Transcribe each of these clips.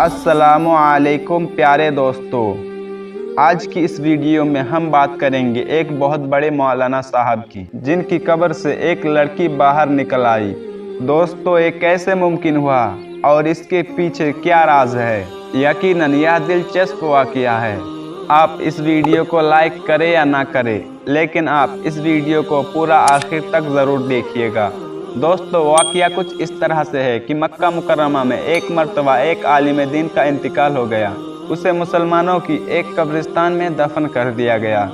अस्सलामु अलैकुम प्यारे दोस्तों, आज की इस वीडियो में हम बात करेंगे एक बहुत बड़े मौलाना साहब की, जिनकी कब्र से एक लड़की बाहर निकल आई। दोस्तों, ये कैसे मुमकिन हुआ और इसके पीछे क्या राज है? यकीनन यह दिलचस्प वाक़या है। आप इस वीडियो को लाइक करें या ना करें, लेकिन आप इस वीडियो को पूरा आखिर तक ज़रूर देखिएगा। दोस्तों, वाक़या कुछ इस तरह से है कि मक्का मुकर्रमा में एक मर्तबा एक आलिम दीन का इंतकाल हो गया। उसे मुसलमानों की एक कब्रिस्तान में दफन कर दिया गया।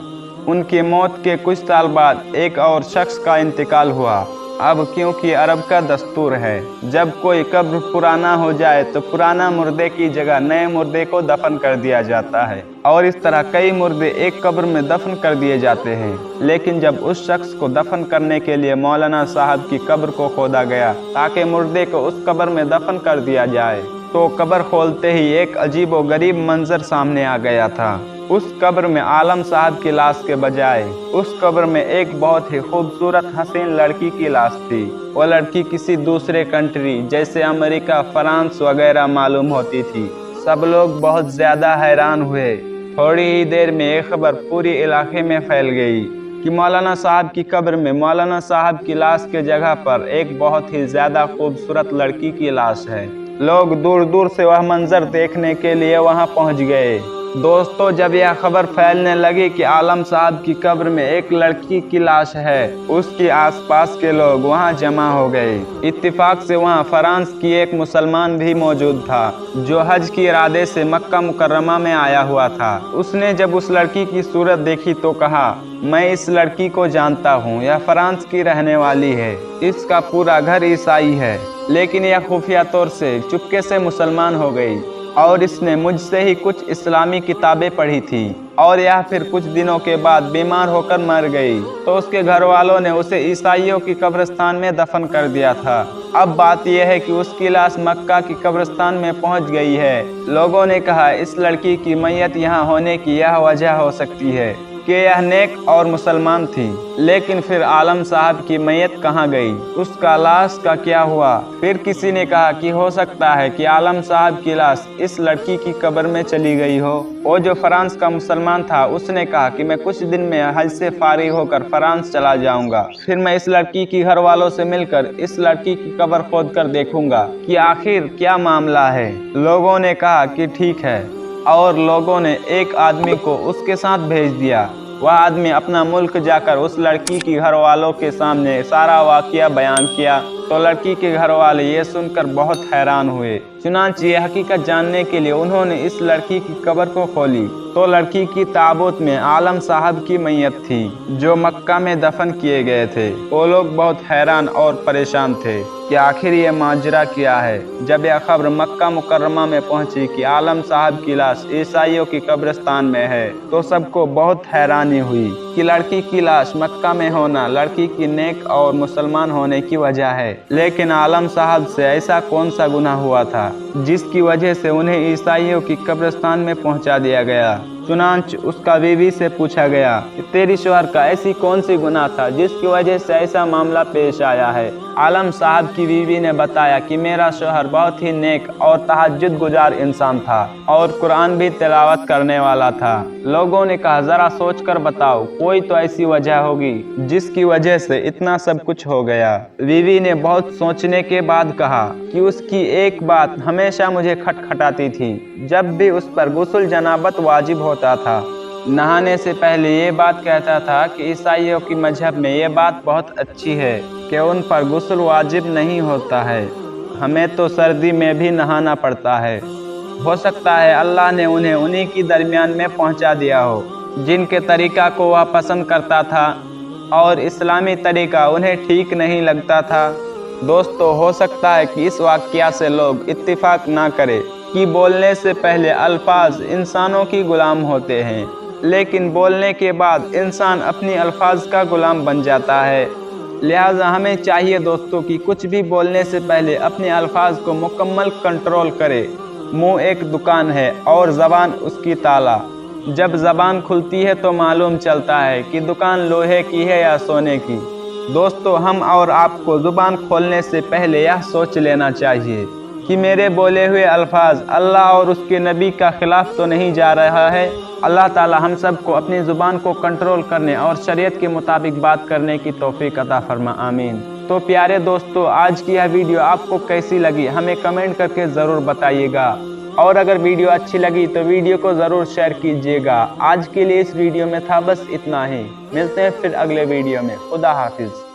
उनकी मौत के कुछ साल बाद एक और शख्स का इंतकाल हुआ। अब क्योंकि अरब का दस्तूर है, जब कोई कब्र पुराना हो जाए तो पुराना मुर्दे की जगह नए मुर्दे को दफन कर दिया जाता है, और इस तरह कई मुर्दे एक कब्र में दफन कर दिए जाते हैं। लेकिन जब उस शख्स को दफन करने के लिए मौलाना साहब की कब्र को खोदा गया ताकि मुर्दे को उस कब्र में दफन कर दिया जाए, तो कब्र खोलते ही एक अजीब व गरीब मंजर सामने आ गया था। उस कब्र में आलम साहब की लाश के बजाय उस कब्र में एक बहुत ही खूबसूरत हसीन लड़की की लाश थी। वो लड़की किसी दूसरे कंट्री जैसे अमेरिका, फ्रांस वगैरह मालूम होती थी। सब लोग बहुत ज़्यादा हैरान हुए। थोड़ी ही देर में ये खबर पूरी इलाके में फैल गई कि मौलाना साहब की कब्र में मौलाना साहब की लाश के जगह पर एक बहुत ही ज़्यादा खूबसूरत लड़की की लाश है। लोग दूर दूर से वह मंजर देखने के लिए वहां पहुंच गए। दोस्तों, जब यह खबर फैलने लगी कि आलम साहब की कब्र में एक लड़की की लाश है, उसके आसपास के लोग वहां जमा हो गए। इत्तेफाक से वहां फ्रांस की एक मुसलमान भी मौजूद था, जो हज के इरादे से मक्का मुकर्रमा में आया हुआ था। उसने जब उस लड़की की सूरत देखी तो कहा, मैं इस लड़की को जानता हूँ, यह फ्रांस की रहने वाली है, इसका पूरा घर ईसाई है। लेकिन यह खुफिया तौर से चुपके से मुसलमान हो गई और इसने मुझसे ही कुछ इस्लामी किताबें पढ़ी थी, और यह फिर कुछ दिनों के बाद बीमार होकर मर गई। तो उसके घर वालों ने उसे ईसाइयों की कब्रिस्तान में दफन कर दिया था। अब बात यह है कि उसकी लाश मक्का की कब्रिस्तान में पहुंच गई है। लोगों ने कहा इस लड़की की मैयत यहाँ होने की यह वजह हो सकती है कि यह नेक और मुसलमान थी। लेकिन फिर आलम साहब की मैयत कहाँ गई? उसका लाश का क्या हुआ? फिर किसी ने कहा कि हो सकता है कि आलम साहब की लाश इस लड़की की कब्र में चली गई हो। वो जो फ्रांस का मुसलमान था, उसने कहा कि मैं कुछ दिन में हज से फारिग होकर फ्रांस चला जाऊंगा, फिर मैं इस लड़की की घर वालों से मिलकर इस लड़की की कब्र खोद कर देखूंगा कि आखिर क्या मामला है। लोगों ने कहा कि ठीक है, और लोगों ने एक आदमी को उसके साथ भेज दिया। वह आदमी अपना मुल्क जाकर उस लड़की की घर वालों के सामने सारा वाक़या बयान किया। तो लड़की के घर वाले ये सुनकर बहुत हैरान हुए। चुनांचे ये हकीकत जानने के लिए उन्होंने इस लड़की की कब्र को खोली, तो लड़की की ताबूत में आलम साहब की मैयत थी, जो मक्का में दफन किए गए थे। वो लोग बहुत हैरान और परेशान थे कि आखिर ये माजरा क्या है। जब यह खबर मक्का मुकर्रमा में पहुंची कि आलम साहब की लाश ईसाइयों की कब्रिस्तान में है, तो सबको बहुत हैरानी हुई कि लड़की की लाश मक्का में होना लड़की की नेक और मुसलमान होने की वजह है। लेकिन आलम साहब से ऐसा कौन सा गुनाह हुआ था जिसकी वजह से उन्हें ईसाइयों की कब्रिस्तान में पहुंचा दिया गया? चुनांच उसका बीवी से पूछा गया कि तेरी शोहर का ऐसी कौन सी गुनाह था जिसकी वजह से ऐसा मामला पेश आया है? आलम साहब की बीवी ने बताया कि मेरा शोहर बहुत ही नेक और तहज्जुद गुजार इंसान था और कुरान भी तिलावत करने वाला था। लोगों ने कहा जरा सोच कर बताओ, कोई तो ऐसी वजह होगी जिसकी वजह से इतना सब कुछ हो गया। बीवी ने बहुत सोचने के बाद कहा कि उसकी एक बात हमेशा मुझे खटखटाती थी। जब भी उस पर गुस्ल जनाबत वाजिब होता था, नहाने से पहले ये बात कहता था कि ईसाइयों की मजहब में ये बात बहुत अच्छी है कि उन पर गुस्ल वाजिब नहीं होता है, हमें तो सर्दी में भी नहाना पड़ता है। हो सकता है अल्लाह ने उन्हें उन्हीं की दरमियान में पहुंचा दिया हो जिनके तरीका को वह पसंद करता था और इस्लामी तरीका उन्हें ठीक नहीं लगता था। दोस्तों, हो सकता है कि इस वाक़या से लोग इत्तिफाक ना करें कि बोलने से पहले अल्फाज इंसानों की गुलाम होते हैं, लेकिन बोलने के बाद इंसान अपनी अल्फाज का गुलाम बन जाता है। लिहाजा हमें चाहिए दोस्तों कि कुछ भी बोलने से पहले अपने अल्फाज को मुकम्मल कंट्रोल करें। मुंह एक दुकान है और ज़बान उसकी ताला। जब ज़बान खुलती है तो मालूम चलता है कि दुकान लोहे की है या सोने की। दोस्तों, हम और आपको ज़ुबान खोलने से पहले यह सोच लेना चाहिए कि मेरे बोले हुए अल्फाज अल्लाह और उसके नबी का खिलाफ तो नहीं जा रहा है। अल्लाह ताला हम सबको अपनी ज़ुबान को कंट्रोल करने और शरीयत के मुताबिक बात करने की तौफीक अता फरमा, आमीन। तो प्यारे दोस्तों, आज की यह वीडियो आपको कैसी लगी हमें कमेंट करके ज़रूर बताइएगा, और अगर वीडियो अच्छी लगी तो वीडियो को ज़रूर शेयर कीजिएगा। आज के लिए इस वीडियो में था बस इतना ही। मिलते हैं फिर अगले वीडियो में। खुदा हाफिज़।